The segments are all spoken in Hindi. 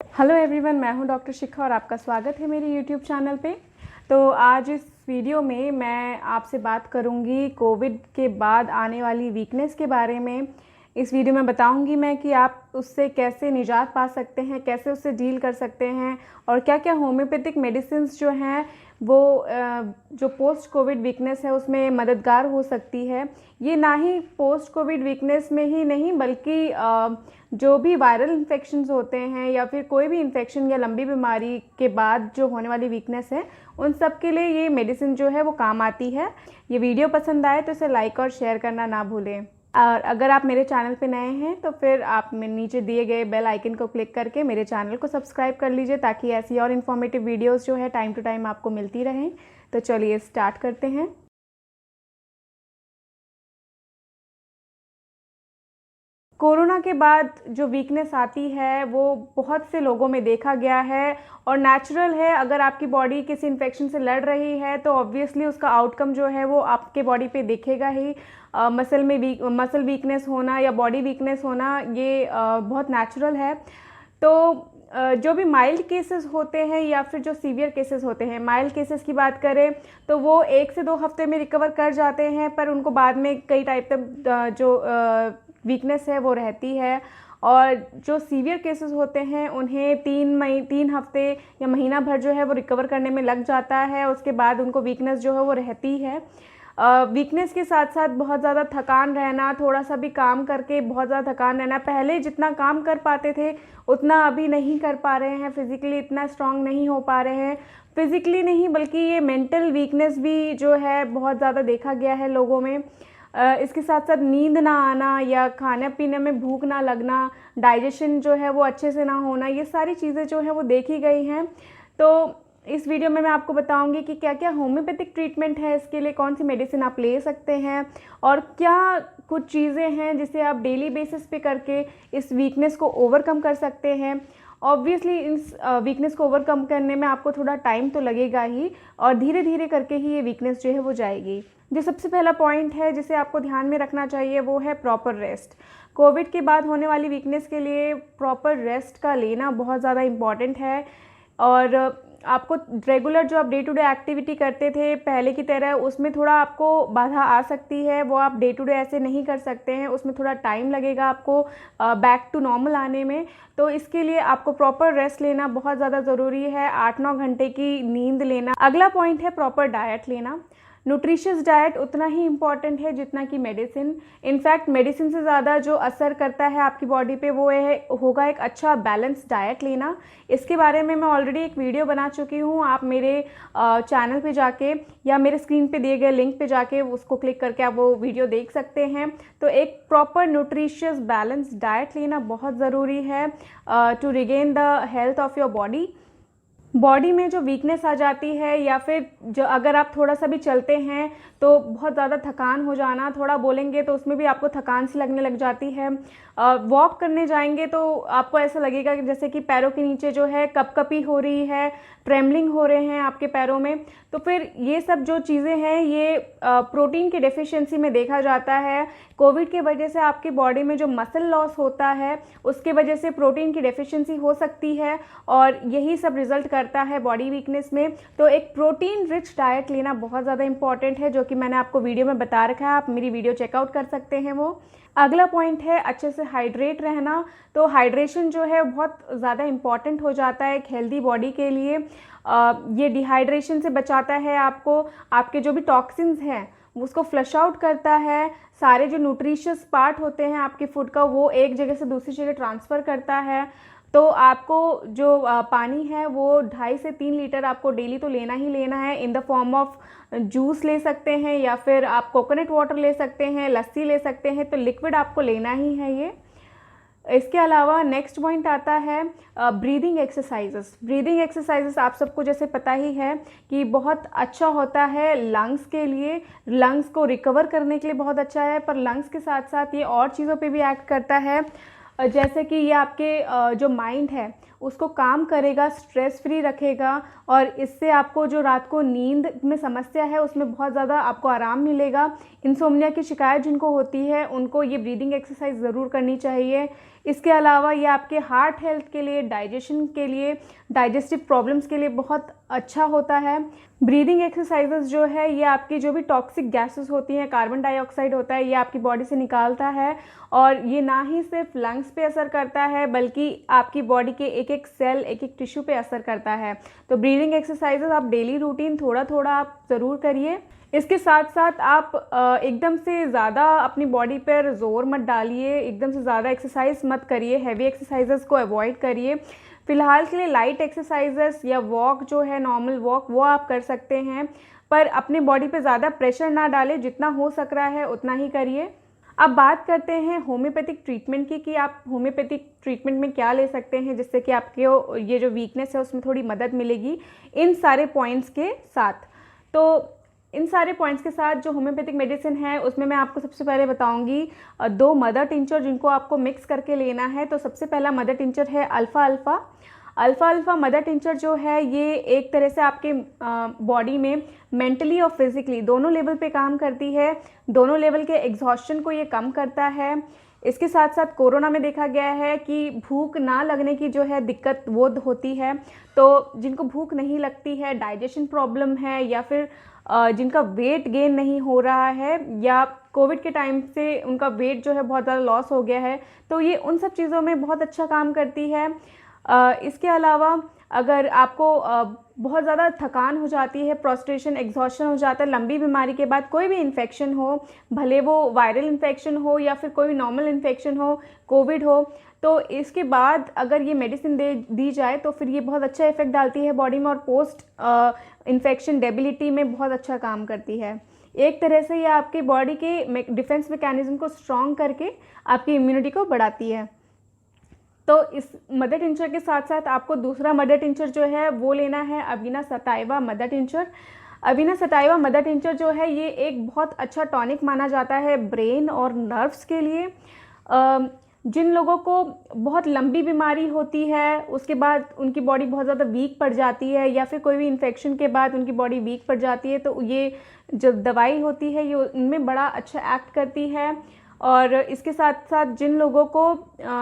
हेलो एवरीवन, मैं हूं डॉक्टर शिखा और आपका स्वागत है मेरे यूट्यूब चैनल पे। तो आज इस वीडियो में मैं आपसे बात करूंगी कोविड के बाद आने वाली वीकनेस के बारे में। इस वीडियो में बताऊंगी मैं कि आप उससे कैसे निजात पा सकते हैं, कैसे उससे डील कर सकते हैं और क्या क्या होम्योपैथिक मेडिसिन्स जो हैं वो जो पोस्ट कोविड वीकनेस है उसमें मददगार हो सकती है। ये ना ही पोस्ट कोविड वीकनेस में ही नहीं बल्कि जो भी वायरल इन्फेक्शंस होते हैं या फिर कोई भी इन्फेक्शन या लंबी बीमारी के बाद जो होने वाली वीकनेस है उन सब के लिए ये मेडिसिन जो है वो काम आती है। ये वीडियो पसंद आए तो इसे लाइक और शेयर करना ना भूलें। और अगर आप मेरे चैनल पे नए हैं तो फिर आप नीचे दिए गए बेल आइकन को क्लिक करके मेरे चैनल को सब्सक्राइब कर लीजिए ताकि ऐसी और इन्फॉर्मेटिव वीडियोस जो है टाइम टू टाइम आपको मिलती रहें। तो चलिए स्टार्ट करते हैं। कोरोना के बाद जो वीकनेस आती है वो बहुत से लोगों में देखा गया है और नेचुरल है। अगर आपकी बॉडी किसी इन्फेक्शन से लड़ रही है तो ऑब्वियसली उसका आउटकम जो है वो आपके बॉडी पे दिखेगा ही। मसल वीकनेस होना या बॉडी वीकनेस होना ये बहुत नेचुरल है। तो जो भी माइल्ड केसेस होते हैं या फिर जो सीवियर केसेस होते हैं, माइल्ड केसेस की बात करें तो वो 1 से 2 हफ्ते में रिकवर कर जाते हैं, पर उनको बाद में कई टाइप तक जो वीकनेस है वो रहती है। और जो सीवियर केसेस होते हैं उन्हें 3 हफ्ते या महीना भर जो है वो रिकवर करने में लग जाता है। उसके बाद उनको वीकनेस जो है वो रहती है। वीकनेस के साथ साथ बहुत ज़्यादा थकान रहना, थोड़ा सा भी काम करके बहुत ज़्यादा थकान रहना, पहले जितना काम कर पाते थे उतना अभी नहीं कर पा रहे हैं, फिज़िकली इतना स्ट्रांग नहीं हो पा रहे हैं। फिज़िकली नहीं बल्कि ये मेंटल वीकनेस भी जो है बहुत ज़्यादा देखा गया है लोगों में। इसके साथ साथ नींद ना आना या खाने पीने में भूख ना लगना, डाइजेशन जो है वो अच्छे से ना होना, ये सारी चीज़ें जो हैं वो देखी गई हैं। तो इस वीडियो में मैं आपको बताऊंगी कि क्या क्या होम्योपैथिक ट्रीटमेंट है, इसके लिए कौन सी मेडिसिन आप ले सकते हैं और क्या कुछ चीज़ें हैं जिसे आप डेली बेसिस पे करके इस वीकनेस को ओवरकम कर सकते हैं। ऑब्वियसली इस वीकनेस को ओवरकम करने में आपको थोड़ा टाइम तो लगेगा ही और धीरे धीरे करके ही ये वीकनेस जो है वो जाएगी। जो सबसे पहला पॉइंट है जिसे आपको ध्यान में रखना चाहिए वो है प्रॉपर रेस्ट। कोविड के बाद होने वाली वीकनेस के लिए प्रॉपर रेस्ट का लेना बहुत ज़्यादा इम्पॉर्टेंट है। और आपको रेगुलर जो आप डे टू डे एक्टिविटी करते थे पहले की तरह उसमें थोड़ा आपको बाधा आ सकती है, वो आप डे टू डे ऐसे नहीं कर सकते हैं, उसमें थोड़ा टाइम लगेगा आपको बैक टू नॉर्मल आने में। तो इसके लिए आपको प्रॉपर रेस्ट लेना बहुत ज़्यादा ज़रूरी है, 8-9 घंटे की नींद लेना। अगला पॉइंट है प्रॉपर डाइट लेना। न्यूट्रिशियस डाइट उतना ही इम्पॉर्टेंट है जितना कि मेडिसिन। इनफैक्ट मेडिसिन से ज़्यादा जो असर करता है आपकी बॉडी पे वो होगा एक अच्छा बैलेंस डाइट लेना। इसके बारे में मैं ऑलरेडी एक वीडियो बना चुकी हूँ, आप मेरे चैनल पे जाके या मेरे स्क्रीन पे दिए गए लिंक पे जाके उसको क्लिक करके आप वो वीडियो देख सकते हैं। तो एक प्रॉपर न्यूट्रिशियस बैलेंस डाइट लेना बहुत ज़रूरी है to regain the health of your body. Body में जो वीकनेस आ जाती है या फिर जो अगर आप थोड़ा सा भी चलते हैं तो बहुत ज़्यादा थकान हो जाना, थोड़ा बोलेंगे तो उसमें भी आपको थकान सी लगने लग जाती है। वॉक करने जाएंगे तो आपको ऐसा लगेगा कि जैसे कि पैरों के नीचे जो है कपकपी हो रही है, ट्रेमलिंग हो रहे हैं आपके पैरों में। तो फिर ये सब जो चीज़ें हैं ये प्रोटीन की डेफिशिएंसी में देखा जाता है। कोविड की वजह से आपकी बॉडी में जो मसल लॉस होता है उसके वजह से प्रोटीन की डेफिशिएंसी हो सकती है और यही सब रिजल्ट करता है बॉडी वीकनेस में। तो एक प्रोटीन रिच डाइट लेना बहुत ज़्यादा इंपॉर्टेंट है जो कि मैंने आपको वीडियो में बता रखा है, आप मेरी वीडियो चेकआउट कर सकते हैं वो। अगला पॉइंट है अच्छे से हाइड्रेट रहना। तो हाइड्रेशन जो है बहुत ज़्यादा इम्पॉर्टेंट हो जाता है एक हेल्दी बॉडी के लिए। ये डिहाइड्रेशन से बचाता है आपको, आपके जो भी टॉक्सिन्स हैं उसको फ्लश आउट करता है। सारे जो न्यूट्रिशियस पार्ट होते हैं आपके फूड का वो एक जगह से दूसरी जगह ट्रांसफ़र करता है। तो आपको जो पानी है वो 2.5 से 3 लीटर आपको डेली तो लेना ही लेना है, in the form of juice ले सकते हैं या फिर आप कोकोनट वाटर ले सकते हैं, लस्सी ले सकते हैं। तो लिक्विड आपको लेना ही है ये। इसके अलावा नेक्स्ट पॉइंट आता है ब्रीदिंग एक्सरसाइजेस। ब्रीदिंग एक्सरसाइजेस आप सबको जैसे पता ही है कि बहुत अच्छा होता है लंग्स के लिए, लंग्स को रिकवर करने के लिए बहुत अच्छा है, पर लंग्स के साथ साथ ये और चीज़ों पे भी एक्ट करता है। जैसे कि ये आपके जो माइंड है उसको काम करेगा, स्ट्रेस फ्री रखेगा और इससे आपको जो रात को नींद में समस्या है उसमें बहुत ज़्यादा आपको आराम मिलेगा। इंसोम्निया की शिकायत जिनको होती है उनको ये ब्रीदिंग एक्सरसाइज ज़रूर करनी चाहिए। इसके अलावा ये आपके हार्ट हेल्थ के लिए, डाइजेशन के लिए, डाइजेस्टिव प्रॉब्लम्स के लिए बहुत अच्छा होता है। ब्रीदिंग एक्सरसाइजेस जो है ये आपकी जो भी टॉक्सिक गैसेस होती हैं, कार्बन डाइऑक्साइड होता है, ये आपकी बॉडी से निकालता है और ये ना ही सिर्फ लंग्स पे असर करता है बल्कि आपकी बॉडी के एक एक सेल, एक एक टिश्यू पे असर करता है। तो ब्रीदिंग एक्सरसाइजेस आप डेली रूटीन थोड़ा थोड़ा आप ज़रूर करिए। इसके साथ साथ आप एकदम से ज़्यादा अपनी बॉडी पर ज़ोर मत डालिए, एकदम से ज़्यादा एक्सरसाइज मत करिए, हैवी एक्सरसाइजेस को अवॉइड करिए। फ़िलहाल के लिए लाइट एक्सरसाइजेस या वॉक जो है, नॉर्मल वॉक, वो आप कर सकते हैं, पर अपनी बॉडी पे ज़्यादा प्रेशर ना डालें, जितना हो सक रहा है उतना ही करिए। अब बात करते हैं होम्योपैथिक ट्रीटमेंट की कि आप होम्योपैथिक ट्रीटमेंट में क्या ले सकते हैं जिससे कि आपके ये जो वीकनेस है उसमें थोड़ी मदद मिलेगी इन सारे पॉइंट्स के साथ। तो इन सारे पॉइंट्स के साथ जो होम्योपैथिक मेडिसिन है उसमें मैं आपको सबसे पहले बताऊंगी 2 मदर टिंचर जिनको आपको मिक्स करके लेना है। तो सबसे पहला मदर टिंचर है alpha alpha. Alpha alpha mother tincture जो है ये एक तरह से आपके बॉडी में मेंटली और फिजिकली दोनों लेवल पे काम करती है, दोनों लेवल के एग्जॉस्शन को ये कम करता है। इसके साथ साथ कोरोना में देखा गया है कि भूख ना लगने की जो है दिक्कत वो होती है। तो जिनको भूख नहीं लगती है, डाइजेशन प्रॉब्लम है या फिर जिनका वेट गेन नहीं हो रहा है या कोविड के टाइम से उनका वेट जो है बहुत ज़्यादा लॉस हो गया है, तो ये उन सब चीज़ों में बहुत अच्छा काम करती है। इसके अलावा अगर आपको बहुत ज़्यादा थकान हो जाती है, प्रोस्ट्रेशन, एग्जॉस्शन हो जाता है लंबी बीमारी के बाद, कोई भी इन्फेक्शन हो, भले वो वायरल इन्फेक्शन हो या फिर कोई नॉर्मल इन्फेक्शन हो, कोविड हो, तो इसके बाद अगर ये मेडिसिन दी जाए तो फिर ये बहुत अच्छा इफेक्ट डालती है बॉडी में और पोस्ट इन्फेक्शन डेबिलिटी में बहुत अच्छा काम करती है। एक तरह से ये आपकी बॉडी के डिफेंस मैकेनिज्म को स्ट्रॉन्ग करके आपकी इम्यूनिटी को बढ़ाती है। तो इस मदर टिंचर के साथ साथ आपको दूसरा मदर टिंचर जो है वो लेना है Avena sativa mother tincture. Avena sativa mother tincture जो है ये एक बहुत अच्छा टॉनिक माना जाता है ब्रेन और नर्व्स के लिए। जिन लोगों को बहुत लंबी बीमारी होती है, उसके बाद उनकी बॉडी बहुत ज़्यादा वीक पड़ जाती है या फिर कोई भी इन्फेक्शन के बाद उनकी बॉडी वीक पड़ जाती है, तो ये जो दवाई होती है ये उनमें बड़ा अच्छा एक्ट करती है। और इसके साथ साथ जिन लोगों को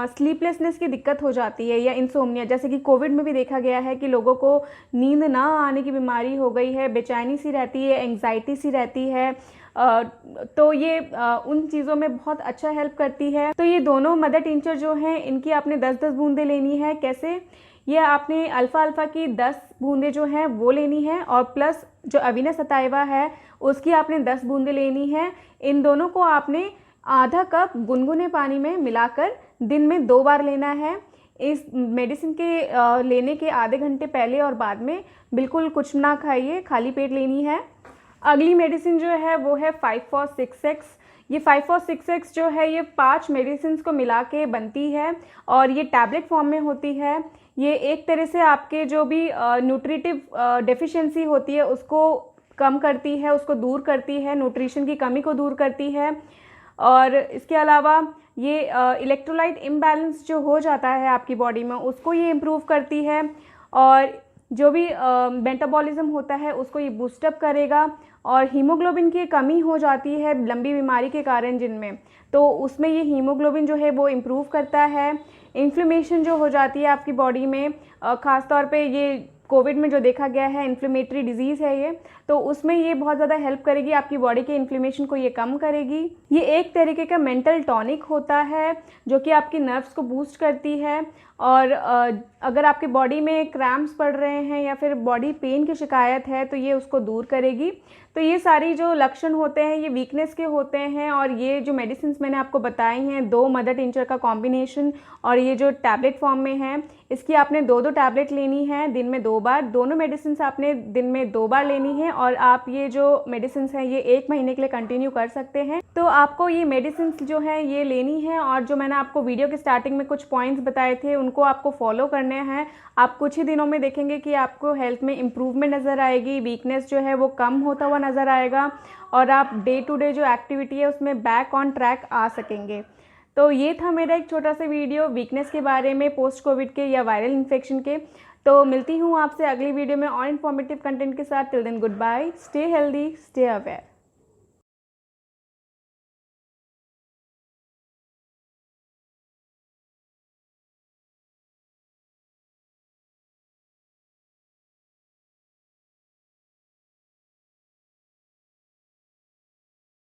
स्लीपलेसनेस की दिक्कत हो जाती है या इंसोम्निया, जैसे कि कोविड में भी देखा गया है कि लोगों को नींद ना आने की बीमारी हो गई है, बेचैनी सी रहती है, एंग्जाइटी सी रहती है, तो ये उन चीज़ों में बहुत अच्छा हेल्प करती है। तो ये दोनों मदर टिंचर जो हैं इनकी आपने 10-10 बूंदें लेनी है। कैसे? ये आपने अल्फ़ा अल्फ़ा की 10 बूंदें जो हैं वो लेनी है और प्लस जो अवीना सटाइवा है उसकी आपने 10 बूंदें लेनी है। इन दोनों को आपने आधा कप गुनगुने पानी में मिलाकर दिन में 2 बार लेना है। इस मेडिसिन के लेने के आधे घंटे पहले और बाद में बिल्कुल कुछ ना खाइए, खाली पेट लेनी है। अगली मेडिसिन जो है वो है 5-4-6X। ये 5-4-6X जो है ये 5 मेडिसिन को मिला के बनती है और ये टैबलेट फॉर्म में होती है। ये एक तरह से आपके जो भी न्यूट्रिटिव डेफिशिएंसी होती है उसको कम करती है, उसको दूर करती है, न्यूट्रिशन की कमी को दूर करती है। और इसके अलावा ये इलेक्ट्रोलाइट इम्बैलेंस जो हो जाता है आपकी बॉडी में उसको ये इम्प्रूव करती है और जो भी मेटाबॉलिज्म होता है उसको ये बूस्टअप करेगा। और हीमोग्लोबिन की कमी हो जाती है लंबी बीमारी के कारण जिनमें, तो उसमें ये हीमोग्लोबिन जो है वो इम्प्रूव करता है। इन्फ्लेमेशन जो हो जाती है आपकी बॉडी में, ख़ास तौर पे ये कोविड में जो देखा गया है इन्फ्लेमेटरी डिजीज़ है ये, तो उसमें ये बहुत ज़्यादा हेल्प करेगी, आपकी बॉडी के इन्फ्लेमेशन को ये कम करेगी। ये एक तरीके का मेंटल टॉनिक होता है जो कि आपकी नर्व्स को बूस्ट करती है और अगर आपकी बॉडी में क्रैम्प्स पड़ रहे हैं या फिर बॉडी पेन की शिकायत है तो ये उसको दूर करेगी। तो ये सारी जो लक्षण होते हैं ये वीकनेस के होते हैं और ये जो मेडिसिन मैंने आपको बताई हैं 2 मदर टिंचर का कॉम्बिनेशन और ये जो टैबलेट फॉर्म में है, इसकी आपने 2-2 टैबलेट लेनी है दिन में 2 बार। दोनों मेडिसिन आपने दिन में 2 बार लेनी है और आप ये जो मेडिसिन हैं ये 1 महीने के लिए कंटिन्यू कर सकते हैं। तो आपको ये मेडिसिन जो है ये लेनी है और जो मैंने आपको वीडियो के स्टार्टिंग में कुछ पॉइंट्स बताए थे उनको आपको फॉलो करने हैं। आप कुछ ही दिनों में देखेंगे कि आपको हेल्थ में इम्प्रूवमेंट नज़र आएगी, वीकनेस जो है वो कम होता हुआ नज़र आएगा और आप डे टू डे जो एक्टिविटी है उसमें बैक ऑन ट्रैक आ सकेंगे। तो ये था मेरा एक छोटा सा वीडियो वीकनेस के बारे में, पोस्ट कोविड के या वायरल इन्फेक्शन के। तो मिलती हूँ आपसे अगली वीडियो में और इन्फॉर्मेटिव कंटेंट के साथ। Till then goodbye, stay healthy, stay aware.